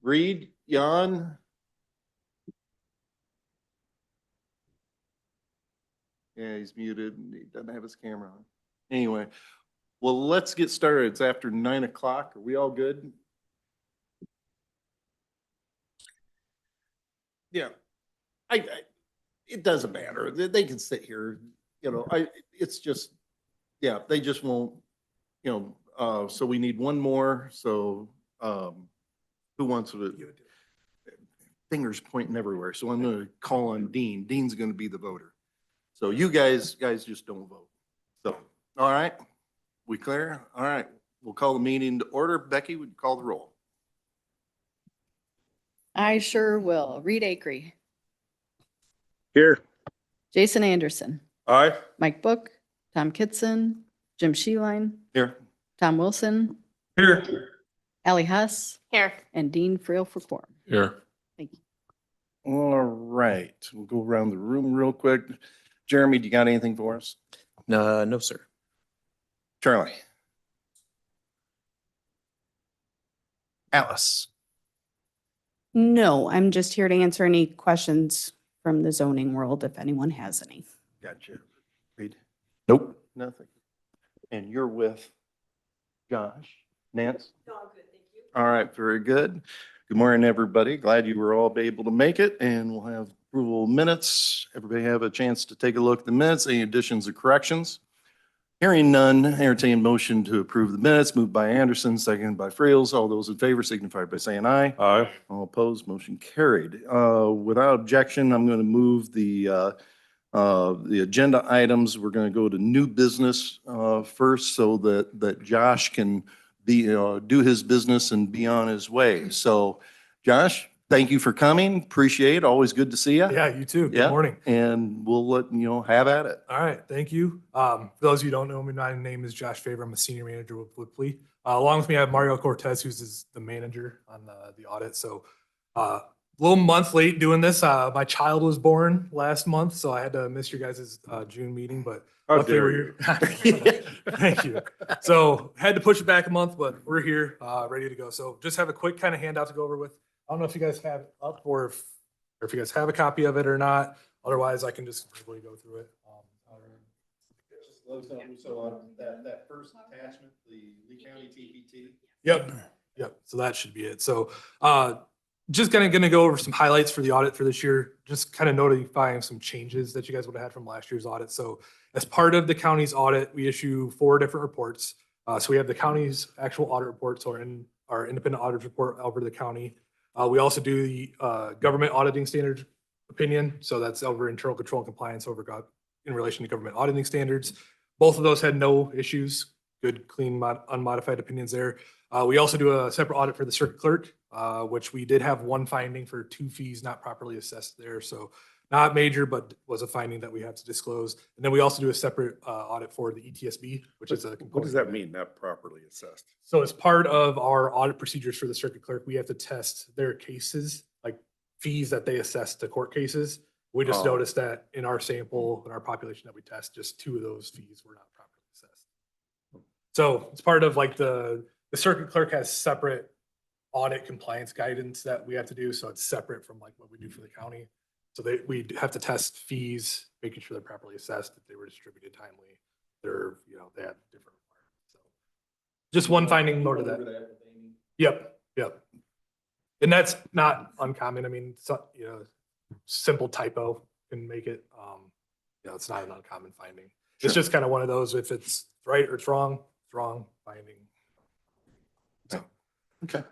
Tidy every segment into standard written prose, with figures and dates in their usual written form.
Reed, Jan? Yeah, he's muted. He doesn't have his camera on. Anyway, well, let's get started. It's after 9 o'clock. Are we all good? Yeah. It doesn't matter. They can sit here, it's just, yeah, they just won't, so we need one more. So, who wants to? Fingers pointing everywhere. So I'm going to call on Dean. Dean's going to be the voter. So you guys just don't vote. So, all right, we clear? All right, we'll call the meeting to order. Becky, would you call the roll? I sure will. Reed Acree, Here. Jason Anderson, Aye. Mike Book, Tom Kitson, Jim Sheeline, Here. Tom Wilson, Here. Allie Hess, Here. and Dean Frail for quorum. Here. Thank you. All right, we'll go around the room real quick. Jeremy, do you got anything for us? No, sir. Charlie? Alice. No, I'm just here to answer any questions from the zoning world if anyone has any. Gotcha. Reed? Nope. Nothing. And you're with Josh? Nance? No, I'm good, thank you. All right, very good. Good morning, everybody. Glad you were all able to make it, and we'll have approval of minutes. Everybody have a chance to take a look at the minutes. Any additions or corrections? Hearing none, entertain motion to approve the minutes. Moved by Anderson, seconded by Frails. All those in favor signify by saying aye. Aye. All opposed, motion carried. Without objection, I'm going to move the agenda items. We're going to go to new business first so that Josh can do his business and be on his way. So Josh, thank you for coming. Appreciate it. Always good to see you. Yeah, you too. Good Yeah. morning. And we'll let have at it. All right, thank you. For those of you who don't know me, my name is Josh Favor. I'm a senior manager with Woodpley. Along with me, I have Mario Cortez, who's the manager on the audit. So a little month late doing this. My child was born last month, so I had to miss your guys' June meeting, but How luckily dare we're here. Thank you. So had to push it back a month, but we're here, ready to go. So just have a quick kind of handout to go over with. I don't know if you guys have it up or if you guys have a copy of it or not. Otherwise, I can just verbally go through it. So on that first attachment, the Lee County TPT. Yep. So that should be it. So just kind of going to go over some highlights for the audit for this year, just kind of notifying some changes that you guys would have had from last year's audit. So as part of the county's audit, we issue 4 different reports. So we have the county's actual audit reports or in our independent audit report over the county. We also do the government auditing standards opinion. So that's over internal control and compliance in relation to government auditing standards. Both of those had no issues, good, clean, unmodified opinions there. We also do a separate audit for the circuit clerk, which we did have one finding for 2 fees not properly assessed there. So not major, but was a finding that we have to disclose. And then we also do a separate audit for the ETSB, which is a component. What does that mean, not properly assessed? So as part of our audit procedures for the circuit clerk, we have to test their cases, like fees that they assess to court cases. We just noticed that in our sample, in our population that we test, just 2 of those fees were not properly assessed. So it's part of like the circuit clerk has separate audit compliance guidance that we have to do. So it's separate from like what we do for the county. So we have to test fees, making sure they're properly assessed, that they were distributed timely. They have different requirements. So just one finding more to that. Yep. And that's not uncommon. I mean, simple typo can make it, it's not an uncommon finding. It's just kind of one of those, if it's right or it's wrong finding. Okay.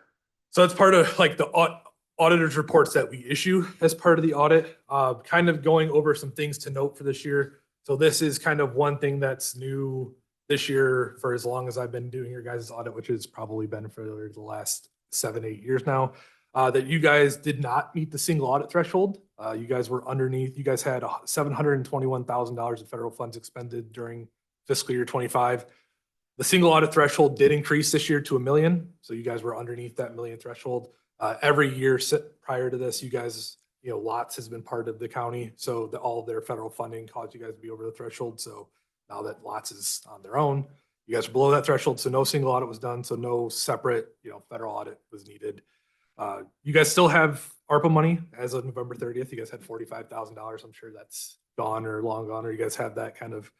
So it's part of like the auditor's reports that we issue as part of the audit, kind of going over some things to note for this year. So this is kind of one thing that's new this year for as long as I've been doing your guys' audit, which has probably been for the last 7-8 years now, that you guys did not meet the single audit threshold. You guys were underneath. You guys had $721,000 in federal funds expended during fiscal year 25. The single audit threshold did increase this year to $1 million. So you guys were underneath that $1 million threshold. Every year prior to this, you guys, lots has been part of the county. So all of their federal funding caused you guys to be over the threshold. So now that lots is on their own, you guys are below that threshold. So no single audit was done. So no separate, federal audit was needed. You guys still have ARPA money as of November 30th. You guys had $45,000. I'm sure that's gone or long gone, or you guys have that kind of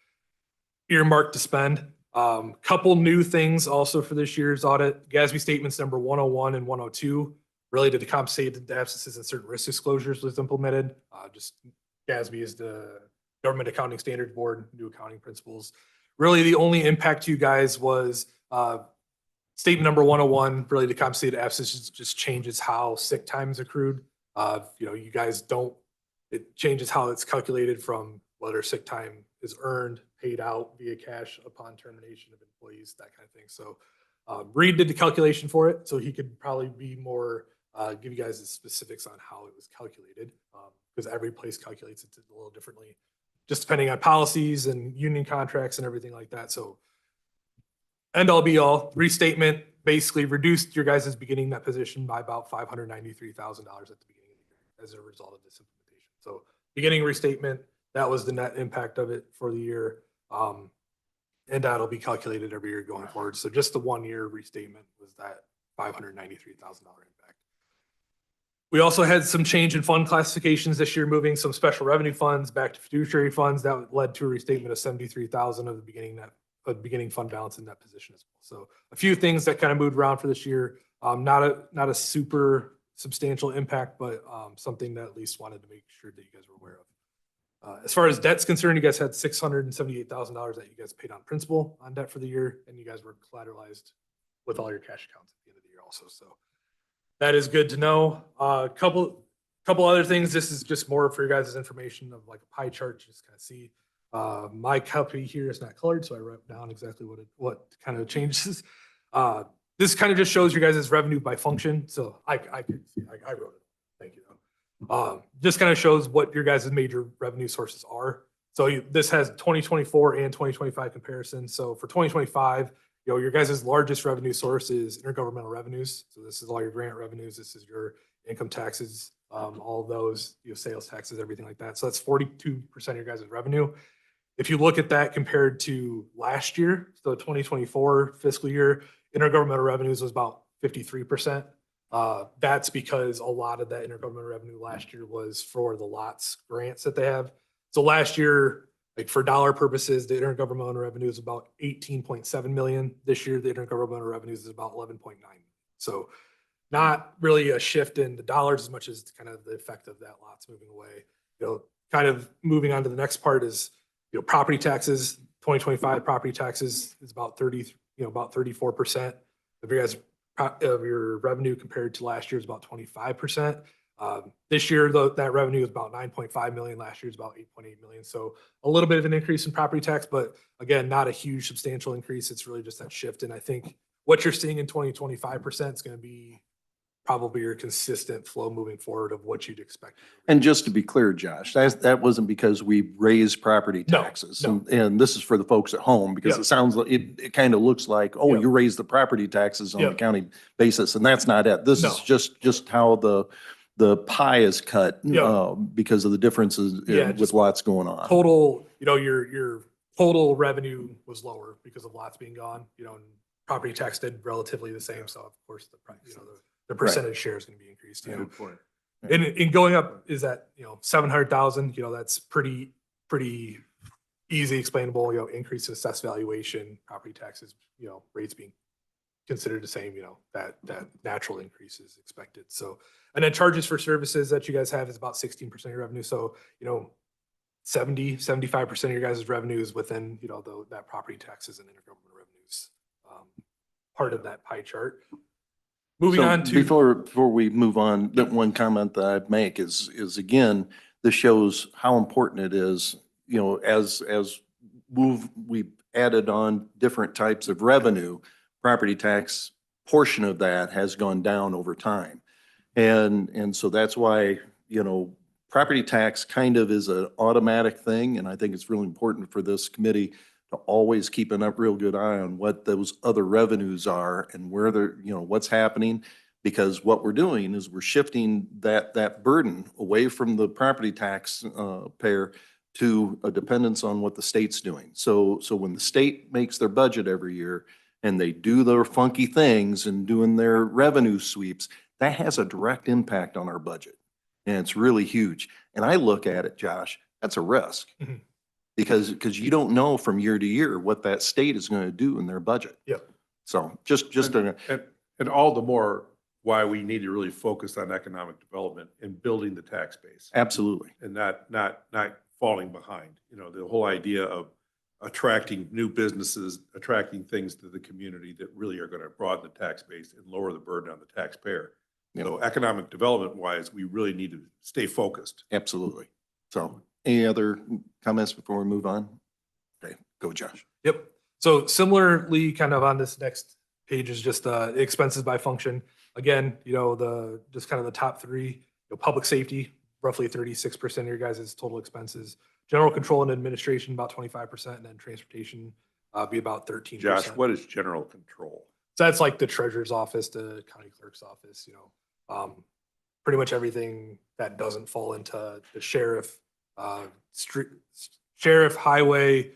earmarked to spend. Couple new things also for this year's audit. GASB statements number 101 and 102 related to compensated absences and certain risk disclosures was implemented. Just GASB is the Government Accounting Standards Board, new accounting principles. Really, the only impact to you guys was statement number 101 related to compensated absences just changes how sick time is accrued. You guys don't, it changes how it's calculated from whether sick time is earned, paid out via cash upon termination of employees, that kind of thing. So Reed did the calculation for it, so he could probably be more, give you guys the specifics on how it was calculated, because every place calculates it a little differently, just depending on policies and union contracts and everything like that. So end all be all, restatement basically reduced your guys' beginning net position by about $593,000 at the beginning of the year as a result of this implementation. So beginning restatement, that was the net impact of it for the year. And that'll be calculated every year going forward. So just the 1 year restatement was that $593,000 impact. We also had some change in fund classifications this year, moving some special revenue funds back to fiduciary funds. That led to a restatement of $73,000 of the beginning fund balance in that position as well. So a few things that kind of moved around for this year. Not a super substantial impact, but something that at least wanted to make sure that you guys were aware of. As far as debt's concerned, you guys had $678,000 that you guys paid on principal on debt for the year, and you guys were collateralized with all your cash accounts at the end of the year also. So that is good to know. Couple other things. This is just more for your guys' information of like a pie chart, just kind of see. My copy here is not colored, so I wrote down exactly what kind of changes. This kind of just shows you guys' revenue by function. So I can see, I wrote it. Thank you. Just kind of shows what your guys' major revenue sources are. So this has 2024 and 2025 comparison. So for 2025, your guys' largest revenue source is intergovernmental revenues. So this is all your grant revenues. This is your income taxes, all of those, sales taxes, everything like that. So that's 42% of your guys' revenue. If you look at that compared to last year, so 2024 fiscal year, intergovernmental revenues was about 53%. That's because a lot of that intergovernmental revenue last year was for the lots grants that they have. So last year, like for dollar purposes, the intergovernmental revenue is about 18.7 million. This year, the intergovernmental revenues is about 11.9 million. So not really a shift in the dollars as much as kind of the effect of that lots moving away. Kind of moving on to the next part is, property taxes. 2025 property taxes is about 34% of your guys' of your revenue compared to last year is about 25%. This year, though, that revenue is about 9.5 million. Last year is about 8.8 million. So a little bit of an increase in property tax, but again, not a huge substantial increase. It's really just that shift. And I think what you're seeing in 25% is going to be probably your consistent flow moving forward of what you'd expect. And just to be clear, Josh, that wasn't because we raised property No, taxes. no. And this is for the folks at home, because Yeah. it sounds like, it kind of looks like, oh, Yeah. you raised the property taxes on Yeah. a county basis, and that's not it. This No. is just how the pie is cut, Yeah. because of the differences Yeah, with just lots going on. Total, your total revenue was lower because of lots being gone, and property tax did relatively the same. So of course, the percentage share is going to be increased. Good point. And going up is that, 700,000, that's pretty easy explainable, increase in assessed valuation, property taxes, rates being considered the same, that natural increase is expected. So, and then charges for services that you guys have is about 16% of your revenue. So, 75% of your guys' revenue is within, that property taxes and intergovernmental revenues, part of that pie chart. Moving So on to. Before we move on, the one comment that I'd make is again, this shows how important it is, as we've added on different types of revenue, property tax portion of that has gone down over time. And so that's why, property tax kind of is an automatic thing. And I think it's really important for this committee to always keep a real good eye on what those other revenues are and where they're, what's happening. Because what we're doing is we're shifting that burden away from the property tax payer to a dependence on what the state's doing. So when the state makes their budget every year and they do their funky things and doing their revenue sweeps, that has a direct impact on our budget. And it's really huge. And I look at it, Josh, that's a risk. Mhm. Because you don't know from year to year what that state is going to do in their budget. Yep. So just And all the more why we need to really focus on economic development and building the tax base absolutely. and not falling behind. You know, the whole idea of attracting new businesses, attracting things to the community that really are going to broaden the tax base and lower the burden on the taxpayer. Yeah. So economic development wise, we really need to stay focused. Absolutely. So any other comments before we move on? Okay, go Josh. Yep. So similarly, kind of on this next page is just expenses by function. Again, just kind of the top three, public safety, roughly 36% of your guys' total expenses. General control and administration, about 25%, and then transportation be about 13%. Josh, what is general control? So that's like the treasurer's office, the county clerk's office, pretty much everything that doesn't fall into the sheriff, sheriff, highway,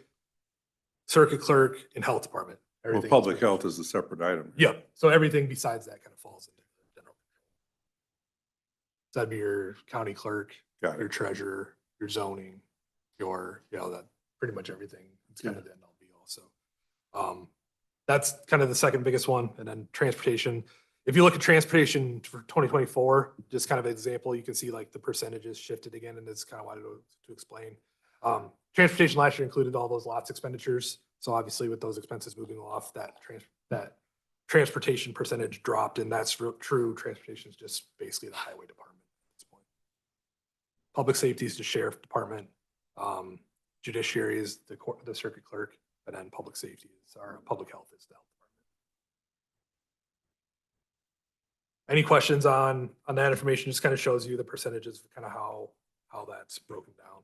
circuit clerk, and health department. Well, Everything public else. health is a separate item. Yeah, so everything besides that kind of falls into the general control. So that'd be your county clerk, Got your it. treasurer, your zoning, that pretty much everything. It's kind of the end all be all. So that's kind of the second biggest one. And then transportation. If you look at transportation for 2024, just kind of an example, you can see like the percentages shifted again, and it's kind of why to explain. Transportation last year included all those lots expenditures. So obviously with those expenses moving off, that transportation percentage dropped, and that's true. Transportation is just basically the highway department at this point. Public safety is the sheriff department. Judiciary is the circuit clerk, and then public safety is our public health is the health department. Any questions on that information? Just kind of shows you the percentages of kind of how that's broken down.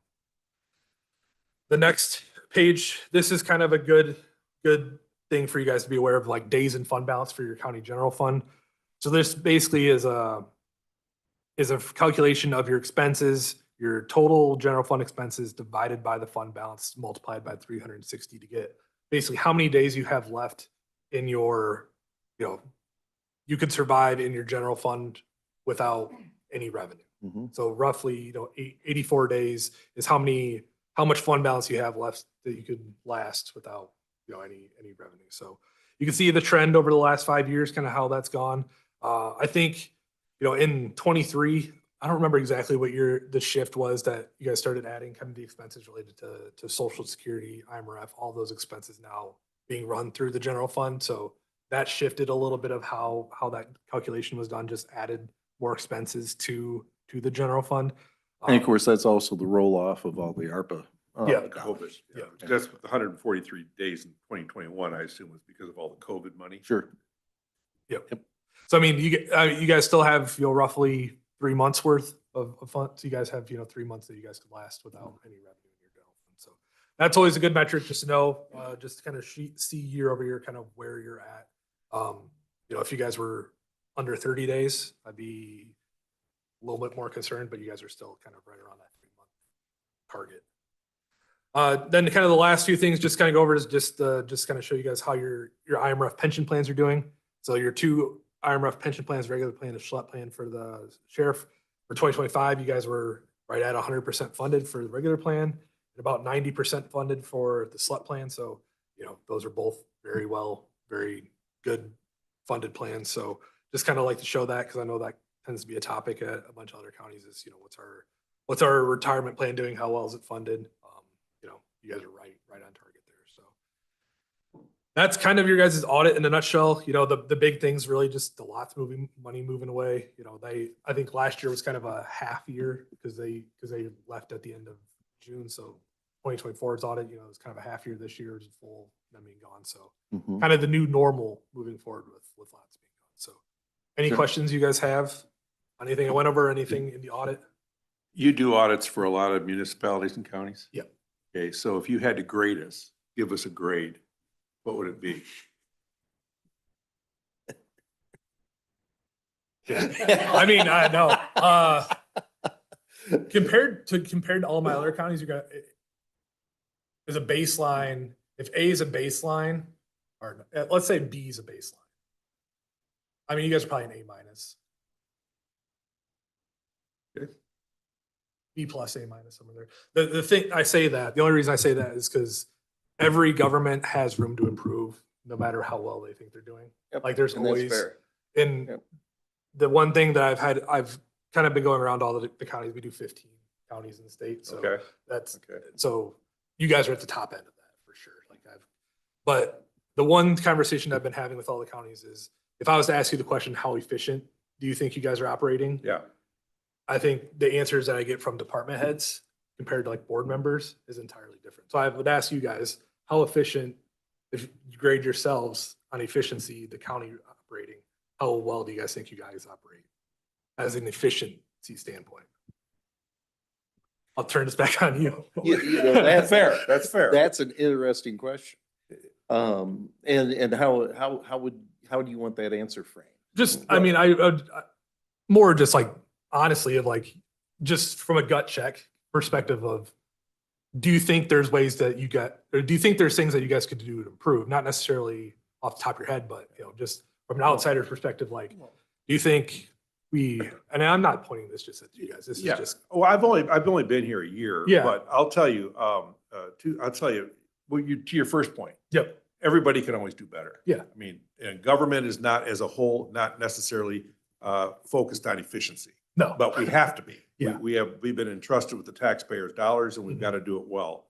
The next page, this is kind of a good thing for you guys to be aware of, like days in fund balance for your county general fund. So this basically is a calculation of your expenses, your total general fund expenses divided by the fund balance multiplied by 360 to get basically how many days you have left in your, you could survive in your general fund without any revenue. Mhm. So roughly, 84 days is how much fund balance you have left that you could last without, any revenue. So you can see the trend over the last 5 years, kind of how that's gone. I think, in 23, I don't remember exactly what year the shift was that you guys started adding kind of the expenses related to Social Security, IMRF, all those expenses now being run through the general fund. So that shifted a little bit of how that calculation was done, just added more expenses to the general fund. And of course, that's also the roll off of all the ARPA. Yeah. dollars. COVID. Yeah. That's the 143 days in 2021, I assume was because of all the COVID money. Sure. So, I mean, you guys still have, see 3 months worth of funds. You guys have, 3 months that you guys could last without any revenue in your general fund. So that's always a good metric just to know, just to kind of see year over year, kind of where you're at. If you guys were under 30 days, I'd be a little bit more concerned, but you guys are still kind of right around that 3-month target. Then kind of the last few things, just kind of go over is just kind of show you guys how your IMRF pension plans are doing. So your 2 IMRF pension plans, regular plan and SHLEP plan for the sheriff for 2025, you guys were right at 100% funded for the regular plan and about 90% funded for the SHLEP plan. So, those are both very good funded plans. So just kind of like to show that, because I know that tends to be a topic at a bunch of other counties is, what's our retirement plan doing? How well is it funded? You guys are right on target there. So that's kind of your guys' audit in a nutshell. The big things really just the lots money moving away. I think last year was kind of a half year because they left at the end of June. So 2024's audit, it's kind of a half year. This year is full, being gone. So Mhm. kind of the new normal moving forward with lots being gone. So any Sure. questions you guys have? Anything I went over? Anything in the audit? You do audits for a lot of municipalities and counties? Yep. Okay, so if you had to grade us, give us a grade, what would it be? Yeah. I mean, I know. Compared to all my other counties, you got is a baseline. If A is a baseline, or let's say B is a baseline. I mean, you guys are probably an A minus. B plus, A minus, somewhere there. The thing, I say that, the only reason I say that is because every government has room to improve, no matter how well they think they're doing. Yep, Like there's and that's always, fair. and Yep. the one thing that I've kind of been going around all the counties. We do 15 counties in the state. So Okay, that's, okay. so you guys are at the top end of that for sure. But the one conversation I've been having with all the counties is, if I was to ask you the question, how efficient do you think you guys are operating? Yeah, I think the answers that I get from department heads compared to like board members is entirely different. So I would ask you guys, how efficient, if you grade yourselves on efficiency, the county operating, how well do you guys think you guys operate as an efficiency standpoint? I'll turn this back on you. That's fair, that's fair. That's an interesting question. And how do you want that answer framed? Just, I mean, I more just like, honestly, of like, just from a gut check perspective of, do you think there's ways that you got, or do you think there's things that you guys could do to improve? Not necessarily off the top of your head, but, you know, just from an outsider's perspective, like, do you think and I'm not pointing this just at you guys, this is Yeah. just, Well, I've only been here a year. Yeah. But I'll tell you, well, to your first point, yep, everybody can always do better. Yeah. I mean, and government is not as a whole, not necessarily focused on efficiency, no. but we have to be. Yeah. We've been entrusted with the taxpayers' dollars and we've got to do it well.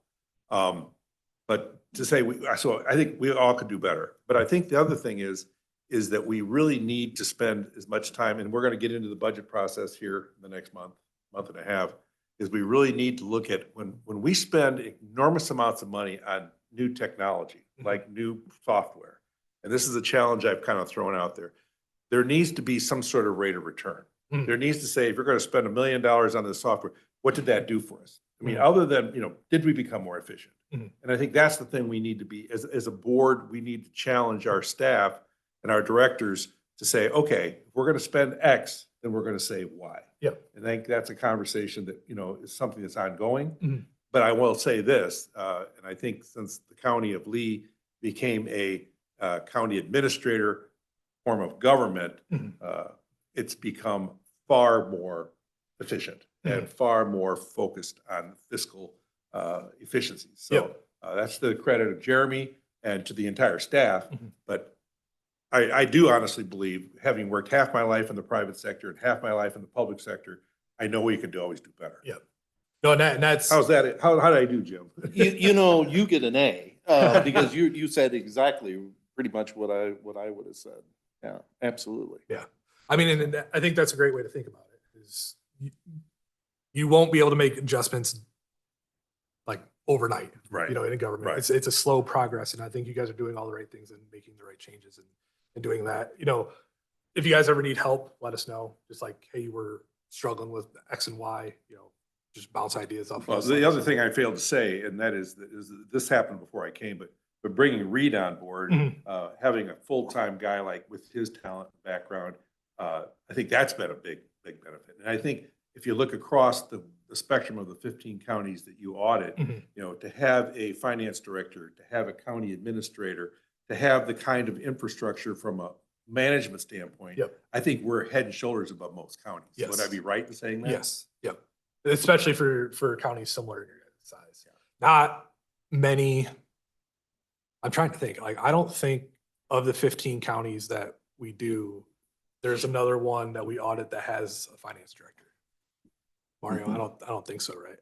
But to say, so I think we all could do better. But I think the other thing is that we really need to spend as much time, and we're going to get into the budget process here in the next month and a half, is we really need to look at when we spend enormous amounts of money on new technology, like new software, and this is a challenge I've kind of thrown out there, there needs to be some sort of rate of return. Mm. There needs to say, if you're going to spend $1 million on this software, what did that do for us? I mean, Mm. other than, did we become more efficient? Mhm. And I think that's the thing we need to be, as a board, we need to challenge our staff and our directors to say, okay, if we're going to spend X, then we're going to say Y. Yep. And I think that's a conversation that, is something that's ongoing. Mhm. But I will say this, and I think since the county of Lee became a county administrator form of government, Mhm. it's become far more efficient and far more focused on fiscal efficiencies. So Yep. that's the credit of Jeremy and to the entire staff. Mhm. But I do honestly believe, having worked half my life in the private sector and half my life in the public sector, I know we can always do better. Yeah. No, and that's, How's that? How did I do, Jim? You get an A, because you said exactly pretty much what I would have said. Yeah, absolutely. I mean, and I think that's a great way to think about it, is you won't be able to make adjustments like overnight, Right. in a government. Right. It's a slow progress, and I think you guys are doing all the right things and making the right changes and doing that. If you guys ever need help, let us know. Just like, hey, we're struggling with X and Y, just bounce ideas off. Well, us. the other thing I failed to say, and that is that this happened before I came, but bringing Reed on board, Mhm. having a full-time guy like with his talent and background, I think that's been a big benefit. And I think if you look across the spectrum of the 15 counties that you audit, Mhm. To have a finance director, to have a county administrator, to have the kind of infrastructure from a management standpoint, Yep. I think we're head and shoulders above most counties. Yes. Would I be right in saying that? Yes, yep. Especially for counties similar to your guys' size. Not many. I'm trying to think, like, I don't think of the 15 counties that we do, there's another one that we audit that has a finance director. Mario, I don't think so, right?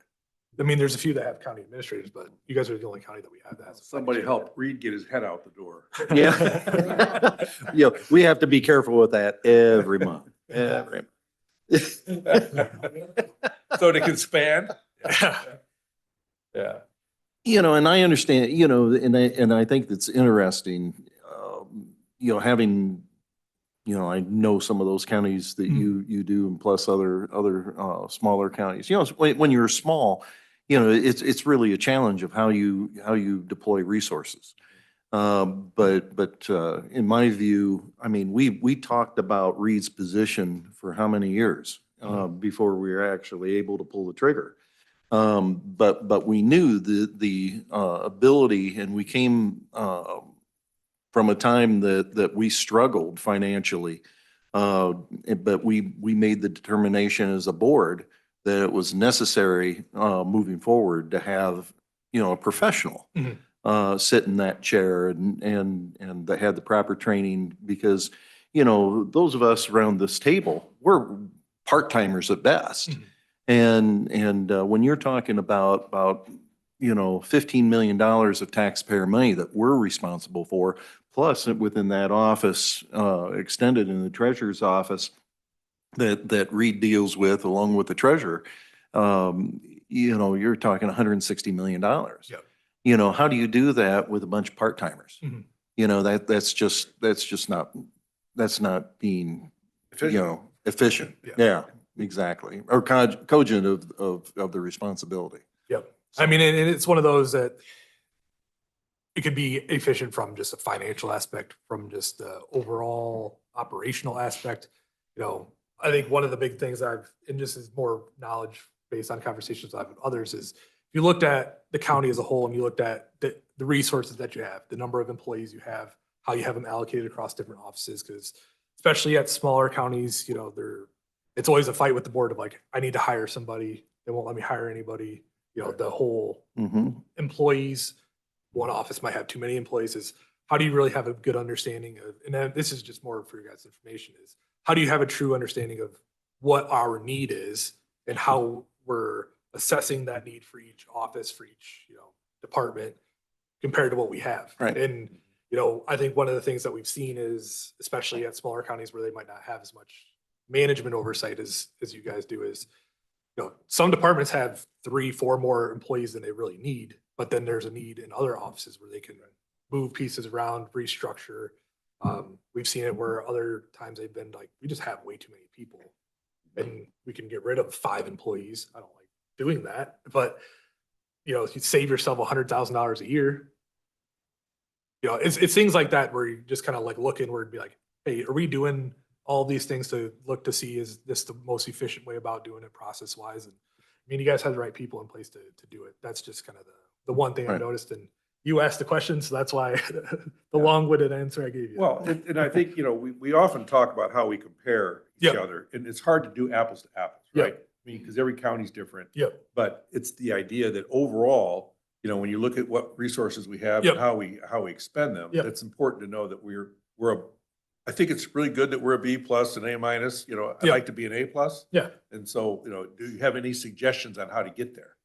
I mean, there's a few that have county administrators, but you guys are the only county that we have that. has a Somebody finance help Reed get his head out the door. Yeah. We have to be careful with that every month. Every So it can span? director. Yeah. And I understand, and I think that's interesting, having, I know some of those counties that you do, and plus other smaller counties. When you're small, it's really a challenge of how you deploy resources. But in my view, I mean, we talked about Reed's position for how many years before we were actually able to pull the trigger. But we knew the ability, and we came from a time that we struggled financially. But we made the determination as a board that it was necessary, moving forward to have, a professional Mhm. sit in that chair and that had the proper training because, those of us around this table, we're part-timers at best. Mhm. And when you're talking about, $15 million of taxpayer money that we're responsible for, plus within that office, extended in the treasurer's office that Reed deals with along with the treasurer, you're talking $160 million. Yep. How do you do that with a bunch of part-timers? Mhm. That's not being, Efficient. efficient. Yeah. Yeah, exactly. Or cogent of the responsibility. Yep. I mean, and it's one of those that it could be efficient from just a financial aspect, from just the overall operational aspect. I think one of the big things and this is more knowledge based on conversations I've had with others, is if you looked at the county as a whole and you looked at the resources that you have, the number of employees you have, how you have them allocated across different offices, because especially at smaller counties, it's always a fight with the board of like, I need to hire somebody. They won't let me hire anybody. The whole Mm-hmm. employees, one office might have too many employees. Is how do you really have a good understanding of, and then this is just more for your guys' information, is how do you have a true understanding of what our need is and how we're assessing that need for each office, for each, department compared to what we have. Right. And, I think one of the things that we've seen is, especially at smaller counties where they might not have as much management oversight as you guys do, is, some departments have 3-4 more employees than they really need, but then there's a need in other offices where they can move pieces around, restructure. We've seen it where other times they've been like, we just have way too many people and we can get rid of 5 employees. I don't like doing that, but you save yourself $100,000 a year. It's things like that where you just kind of like look inward and be like, hey, are we doing all these things to look to see, is this the most efficient way about doing it process wise? And I mean, you guys have the right people in place to do it. That's just kind of the one thing I Right. noticed. And you asked the question, so that's why the long-winded answer I gave you. Well, and I think, we often talk about how we compare each Yep. other, and it's hard to do apples to apples, Yep. right? I mean, because every county's different. Yep. But it's the idea that overall, when you look at what resources we have Yep. and how we expend them, Yep. it's important to know that I think it's really good that we're a B plus and A minus. I'd Yep. like to be an A plus. Yeah. And so, do you have any suggestions on how to get there?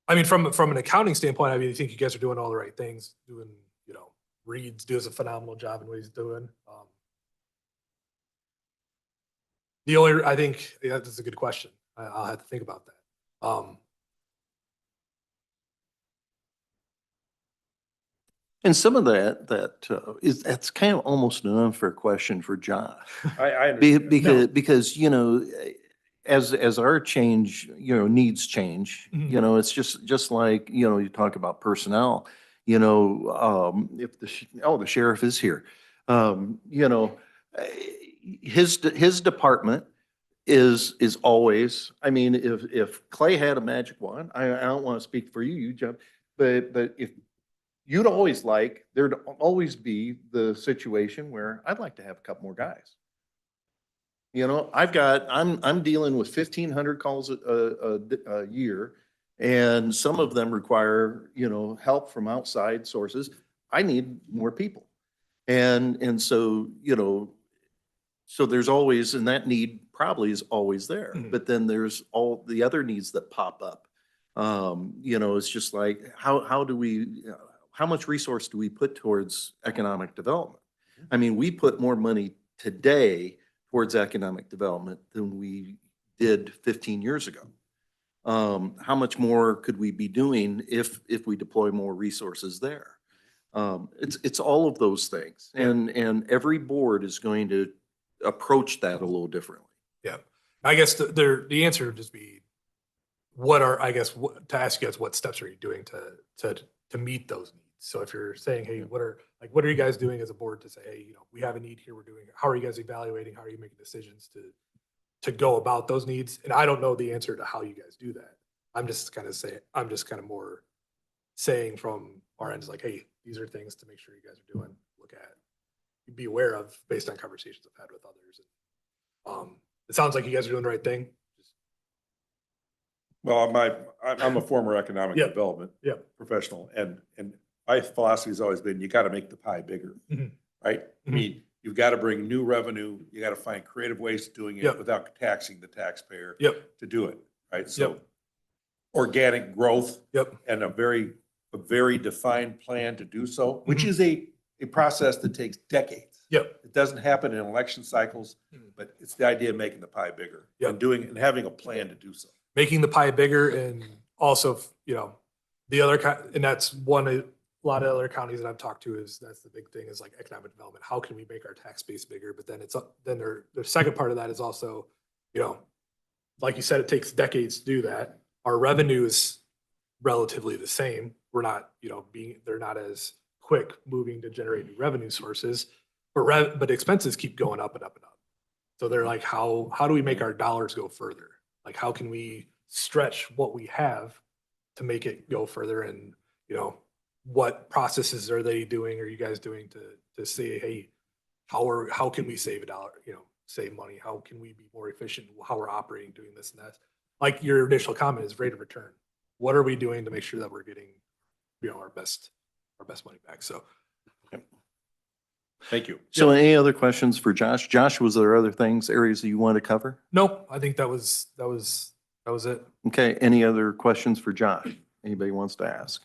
I mean, from an accounting standpoint, I mean, I think you guys are doing all the right things. Reed's does a phenomenal job in what he's doing. I think that's a good question. I'll have to think about that. And some of that's kind of almost an unfair question for Josh. I understand. Because, as our change, needs change, Mhm. it's just like, you talk about personnel, if the sheriff is here, his department is always, I mean, if Clay had a magic wand, I don't want to speak for you, jump, but if you'd there'd always be the situation where I'd like to have a couple more guys. I'm dealing with 1,500 calls a year, and some of them require, help from outside sources. I need more people. And so, so there's always, and that need probably is always there. Mhm. But then there's all the other needs that pop up. It's just like, how much resource do we put towards economic development? I mean, we put more money today towards economic development than we did 15 years ago. How much more could we be doing if we deploy more resources there? It's all of those things, and every board is going to approach that a little differently. Yeah. I guess the answer would just be, to ask you guys, what steps are you doing to meet those needs? So if you're saying, hey, what are you guys doing as a board to say, hey, we have a need here, we're doing it. How are you guys evaluating? How are you making decisions to go about those needs? And I don't know the answer to how you guys do that. I'm just kind of more saying from our end is like, hey, these are things to make sure you guys are doing, look at, be aware of based on conversations I've had with others. It sounds like you guys are doing the right thing. Just Well, I'm a former economic Yep. development Yep. professional, and my philosophy has always been, you gotta make the pie bigger, Mhm. right? I Mhm. mean, you've gotta bring new revenue, you gotta find creative ways of doing it Yep. without taxing the taxpayer Yep, to do it, right? So Yep. organic growth yep, and a very defined plan to do so, which Mhm. is a process that takes decades. yep, It doesn't happen in election cycles, Mhm. but it's the idea of making the pie bigger Yep. and doing, and having a plan to do so. making the pie bigger and also, the other, and that's one, a lot of other counties that I've talked to is, that's the big thing is like economic development. How can we make our tax base bigger? But then then the second part of that is also, like you said, it takes decades to do that. Our revenue is relatively the same. We're not, they're not as quick moving to generate new revenue sources, but expenses keep going up and up and up. So they're like, how do we make our dollars go further? Like, how can we stretch what we have to make it go further? And, what processes are they doing? Are you guys doing to say, hey, how can we save a dollar, save money? How can we be more efficient? How we're operating, doing this and that? Like your initial comment is rate of return. What are we doing to make sure that we're getting, our best money back? So Thank you. So any other questions for Josh? Josh, was there other things, areas that you want to cover? no, I think that was it. Okay, any other questions for Josh? Anybody wants to ask?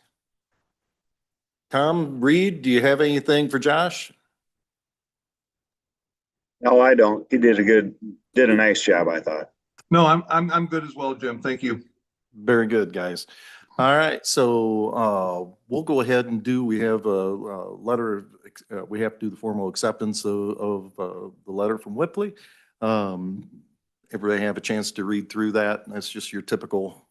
Tom, Reed, do you have anything for Josh? No, I don't. He did a nice job, I thought. No, I'm good as well, Jim. Thank you. Very good, guys. All right, so we'll go ahead and we have a letter, we have to do the formal acceptance of the letter from Whipley. Everybody have a chance to read through that. That's just your typical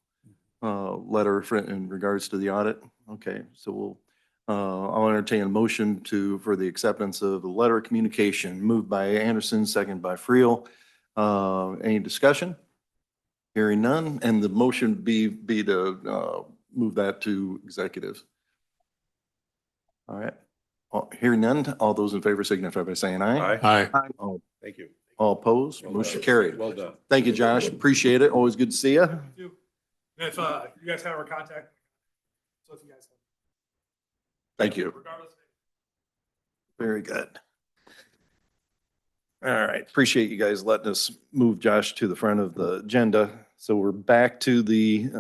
letter in regards to the audit. Okay, so I'll entertain a motion for the acceptance of the letter of communication, moved by Anderson, second by Friel. Any discussion? Hearing none, and the motion be to move that to executive. All right. Hearing none, all those in favor signify by saying aye. Aye. Hi. All Thank you. opposed, motion carried. Well done. Thank you, Josh. Appreciate it. Always good to see you. If you guys have our contact, so if you guys. Thank you. Regardless. Very good. All right, appreciate you guys letting us move Josh to the front of the agenda. So we're back to the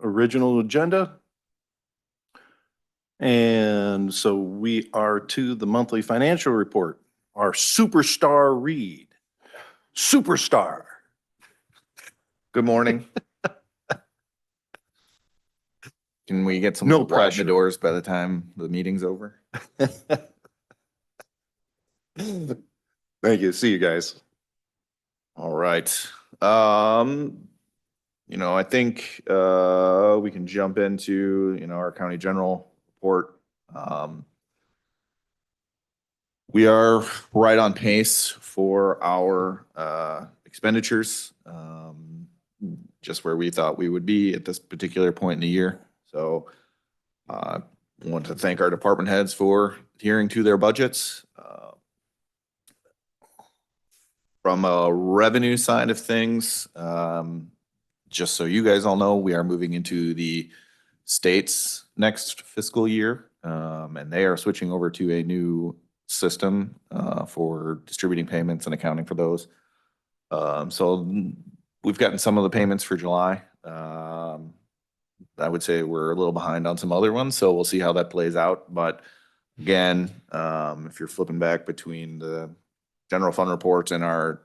original agenda. And so we are to the monthly financial report, our superstar Reed. Superstar. Good morning. Can we get some No people out the pressure. doors by the time the meeting's over? Thank you. See you guys. All right. I think we can jump into, our county general report. We are right on pace for our expenditures, just where we thought we would be at this particular point in the year. So I want to thank our department heads for adhering to their budgets. From a revenue side of things, just so you guys all know, we are moving into the state's next fiscal year, and they are switching over to a new system for distributing payments and accounting for those. So we've gotten some of the payments for July. I would say we're a little behind on some other ones, so we'll see how that plays out. But again, if you're flipping back between the general fund reports and our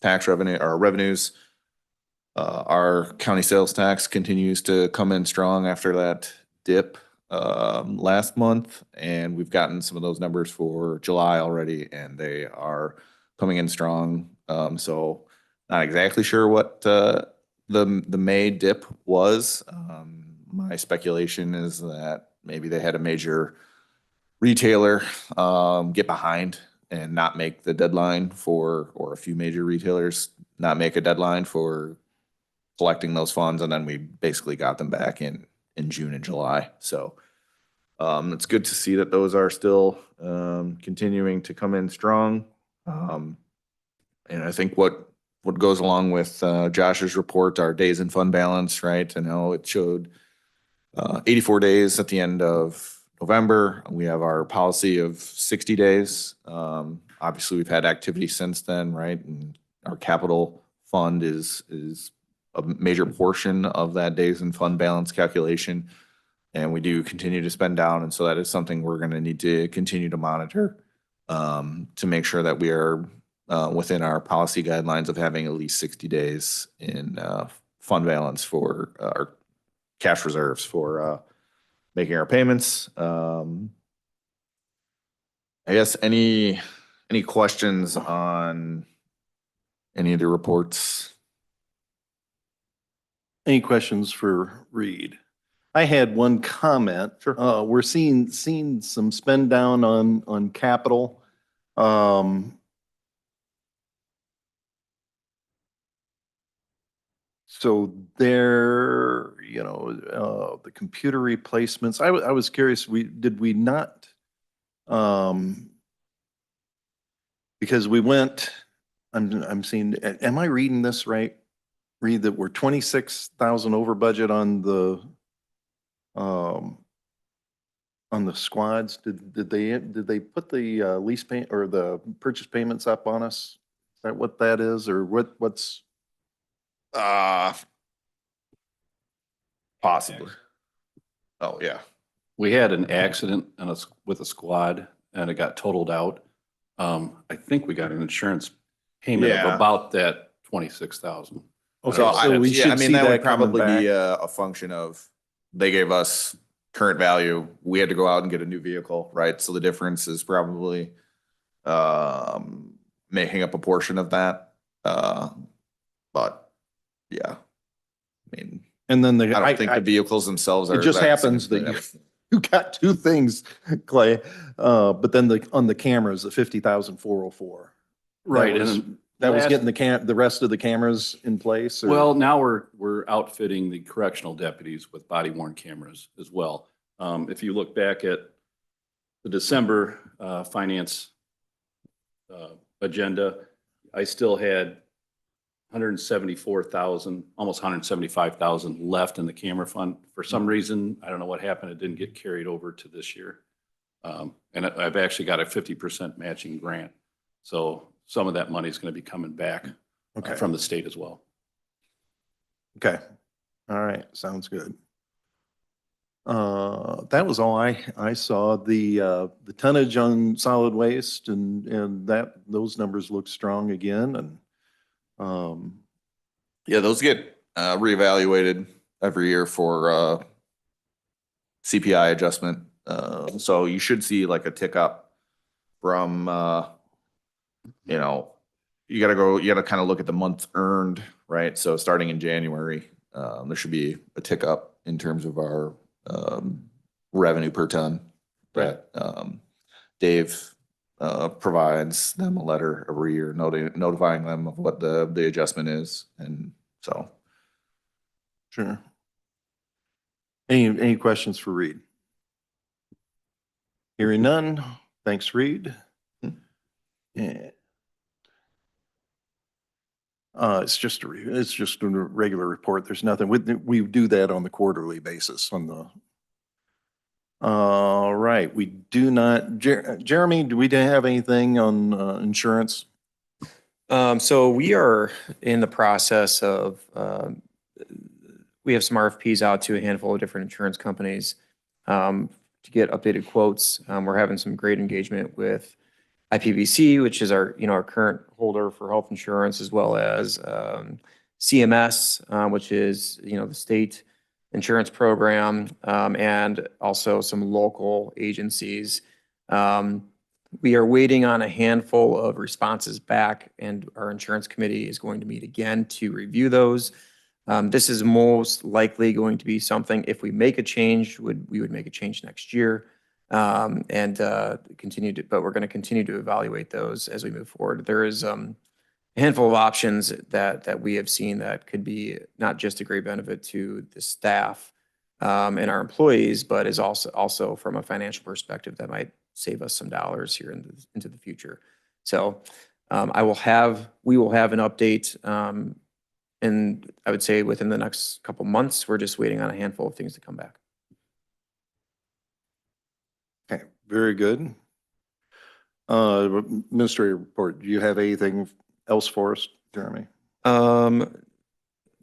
tax revenue, our revenues, our county sales tax continues to come in strong after that dip last month, and we've gotten some of those numbers for July already, and they are coming in strong. So not exactly sure what the May dip was. My speculation is that maybe they had a major retailer get behind and not make the deadline or a few major retailers not make a deadline for collecting those funds, and then we basically got them back in June and July. So it's good to see that those are still continuing to come in strong. And I think what what goes along with Josh's report, our days in fund balance, right? I know it showed 84 days at the end of November. We have our policy of 60 days. Obviously, we've had activity since then, right? And our capital fund is a major portion of that days in fund balance calculation. And we do continue to spend down. And so that is something we're going to need to continue to monitor to make sure that we are within our policy guidelines of having at least 60 days in fund balance for our cash reserves for making our payments. I guess any questions on any of the reports? Any questions for Reed? I had one comment. We're seeing some spend down on capital. So there, the computer replacements, I was curious, did we not? Because we went, I'm seeing, am I reading this right? Read that we're 26,000 over budget on the squads. Did they put the lease pay or the purchase payments up on us? Is that what that is, or what's? Possibly. Oh, yeah. We had an accident with a squad and it got totaled out. I think we got an insurance payment of Yeah. about that 26,000. Okay, So so we should see that would that coming probably be back. a function of, they gave us current value. We had to go out and get a new vehicle, right? So the difference is probably making up a portion of that. But yeah, I mean, And then I don't think the vehicles themselves are. it just that happens that significant. you got two things, Clay. But then on the cameras, the 50,404. Right. was- And That was last- getting the rest of the cameras in place? or- well, now we're outfitting the correctional deputies with body worn cameras as well. If you look back at the December finance agenda, I still had 174,000, almost 175,000 left in the camera fund. For some reason, I don't know what happened, it didn't get carried over to this year. And I've actually got a 50% matching grant. So some of that money is going to be coming back Okay. from the state as well. Okay. All right. Sounds good. That was all I saw. The tonnage on solid waste and those numbers look strong again. And Yeah, those get reevaluated every year for CPI adjustment. So you should see like a tick up from, you gotta kind of look at the month earned, right? So starting in January, there should be a tick up in terms of our revenue per ton. That Dave provides them a letter every year notifying them of what the adjustment is. And so. sure. Any questions for Reed? Hearing none. Thanks, Reed. Yeah. It's just a regular report. There's nothing. We do that on the quarterly basis on the. All right, we do not, Jeremy, do we have anything on insurance? So we are in the process of, we have some RFPs out to a handful of different insurance companies to get updated quotes. We're having some great engagement with IPVC, which is our current holder for health insurance, as well as CMS, which is, the state insurance program, and also some local agencies. We are waiting on a handful of responses back, and our insurance committee is going to meet again to review those. This is most likely going to be something, if we make a change, we would make a change next year. But we're going to continue to evaluate those as we move forward. There is a handful of options that we have seen that could be not just a great benefit to the staff and our employees, but is also from a financial perspective that might save us some dollars here into the future. So We will have an update, and I would say within the next couple months. We're just waiting on a handful of things to come back. Okay, very good. Administrative report, do you have anything else for us, Jeremy?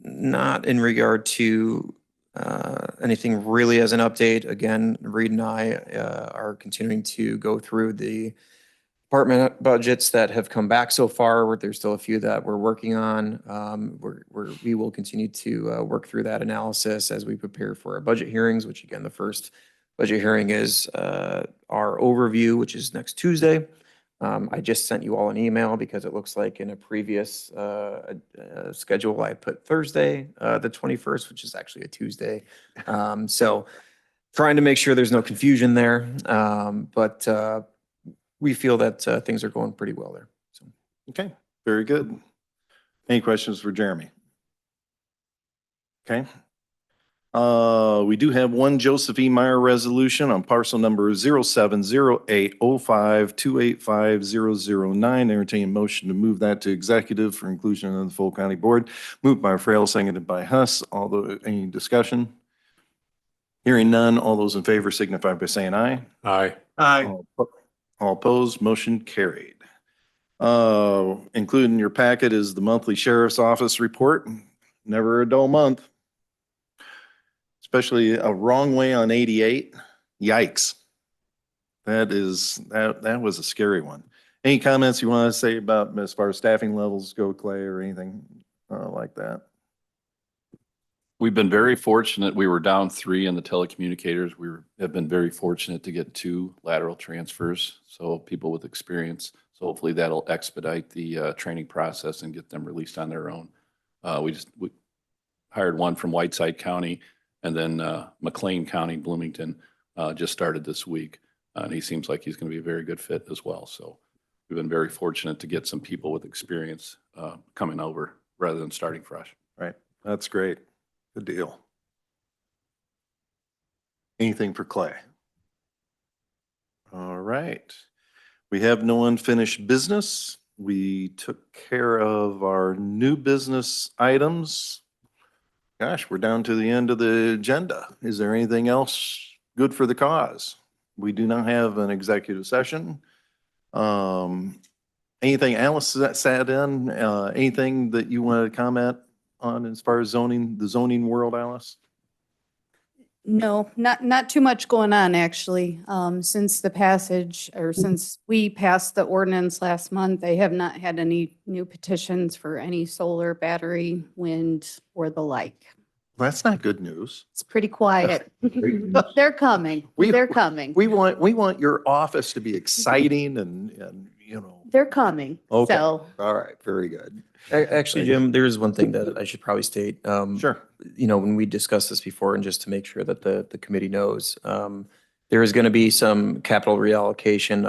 Not in regard to anything really as an update. Again, Reed and I are continuing to go through the department budgets that have come back so far. There's still a few that we're working on. We will continue to work through that analysis as we prepare for our budget hearings, which again, the first budget hearing is our overview, which is next Tuesday. I just sent you all an email because it looks like in a previous schedule, I put Thursday, the 21st, which is actually a Tuesday. So trying to make sure there's no confusion there. But we feel that things are going pretty well there. So. Okay, very good. Any questions for Jeremy? Okay. We do have one Joseph E. Meyer resolution on parcel number 070805285009. Entertain a motion to move that to executive for inclusion in the full county board. Moved by Frail, seconded by Huss. Any discussion? Hearing none, all those in favor signify by saying aye. Aye. All opposed, motion carried. Included in your packet is the monthly sheriff's office report. Never a dull month. Especially a wrong way on 88. Yikes. That was a scary one. Any comments you want to say about as far as staffing levels go, Clay, or anything like that? We've been very fortunate. We were down 3 in the telecommunicators. Have been very fortunate to get 2 lateral transfers. So people with experience. So hopefully that'll expedite the training process and get them released on their own. We hired one from Whiteside County, and then McLean County, Bloomington, just started this week. And he seems like he's going to be a very good fit as well. So we've been very fortunate to get some people with experience coming over rather than starting fresh. Right. That's great. Good deal. Anything for Clay? All right. We have no unfinished business. We took care of our new business items. Gosh, we're down to the end of the agenda. Is there anything else good for the cause? We do not have an executive session. Anything Alice that sat in, anything that you wanted to comment on as far as zoning, the zoning world, Alice? No, not too much going on, actually. Since the passage, or since we passed the ordinance last month, I have not had any new petitions for any solar, battery, wind, or the like. That's not good news. It's pretty quiet. They're coming. They're coming. We want your office to be exciting and you know. They're coming. Okay. So All right, very good. Actually, Jim, there is one thing that I should probably state. Sure. You know, when we discussed this before, and just to make sure that the committee knows, there is going to be some capital reallocation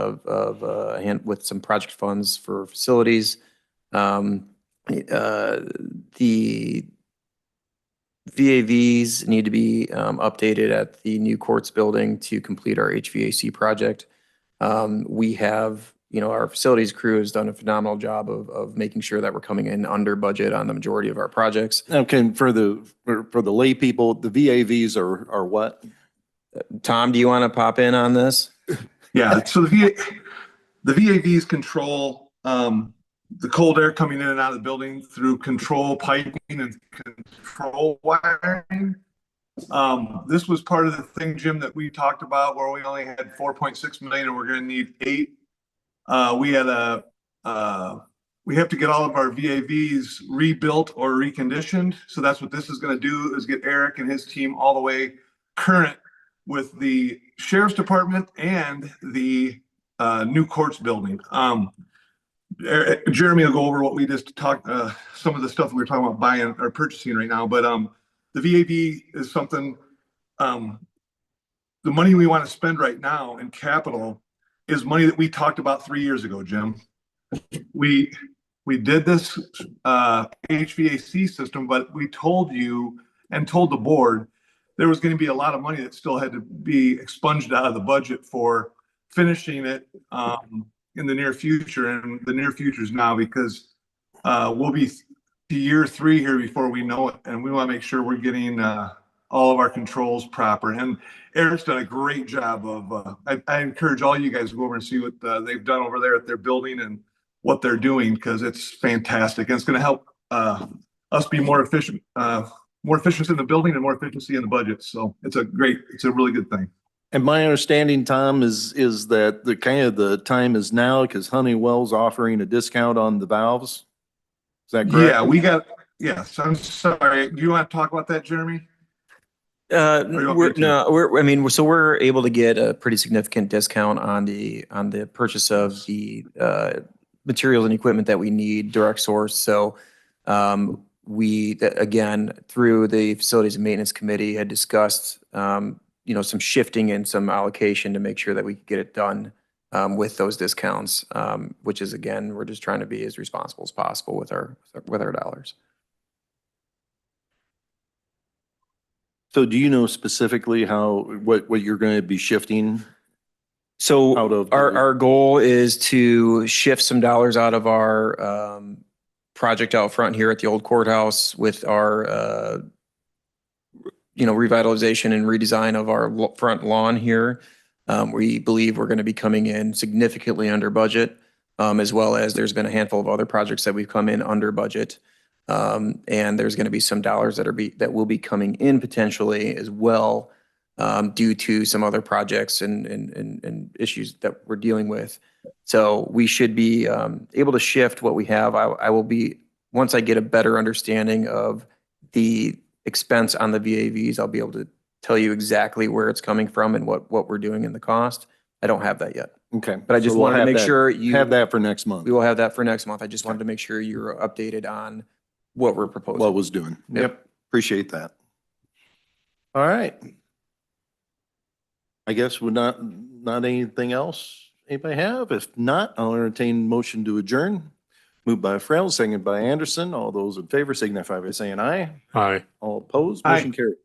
with some project funds for facilities. The VAVs need to be updated at the new courts building to complete our HVAC project. We have, you know, our facilities crew has done a phenomenal job of making sure that we're coming in under budget on the majority of our projects. Okay, for the lay people, the VAVs are what? Tom, do you want to pop in on this? Yeah, so the VAVs control the cold air coming in and out of the building through control piping and control wiring. This was part of the thing, Jim, that we talked about where we only had 4.6 million and we're going to need 8. We have to get all of our VAVs rebuilt or reconditioned. So that's what this is going to do, is get Eric and his team all the way current with the sheriff's department and the new courts building. Jeremy will go over what we just talked, some of the stuff we were talking about buying or purchasing right now. But the VAV is something, the money we want to spend right now in capital is money that we talked about 3 years ago, Jim. We did this HVAC system, but we told you and told the board there was going to be a lot of money that still had to be expunged out of the budget for finishing it in the near future, and the near future is now because we'll be to year 3 here before we know it, and we want to make sure we're getting all of our controls proper. And Eric's done a great job of. I encourage all you guys to go over and see what they've done over there at their building and what they're doing, because it's fantastic, and it's going to help us be more efficient in the building and more efficiency in the budget. So it's a really good thing. And my understanding, Tom, is that the time is now because Honeywell's offering a discount on the valves. Is that correct? Yes, I'm sorry. Do you want to talk about that, Jeremy? you want me to? We're able to get a pretty significant discount on the purchase of the materials and equipment that we need, direct source. So again, through the Facilities and Maintenance Committee, had discussed some shifting and some allocation to make sure that we could get it done with those discounts, which is, again, we're just trying to be as responsible as possible with our dollars. So do you know specifically what you're going to be shifting? So Out of our goal is to shift some dollars out of our project out front here at the old courthouse with our revitalization and redesign of our front lawn here. We believe we're going to be coming in significantly under budget, as well as there's been a handful of other projects that we've come in under budget. And there's going to be some dollars that will be coming in potentially as well, due to some other projects and issues that we're dealing with. So we should be able to shift what we have. I will be, once I get a better understanding of the expense on the VAVs, I'll be able to tell you exactly where it's coming from and what we're doing in the cost. I don't have that yet. Okay. But I just So we'll wanted to have make that- sure you Have that for next month. we will have that for next month. I just wanted to make sure you're updated on what we're proposing. What was doing. Yep. Appreciate that. All right. I guess we're not anything else anybody have? If not, I'll entertain motion to adjourn. Moved by Frel, seconded by Anderson. All those in favor signify by saying aye. Aye. All opposed, Aye. motion carried.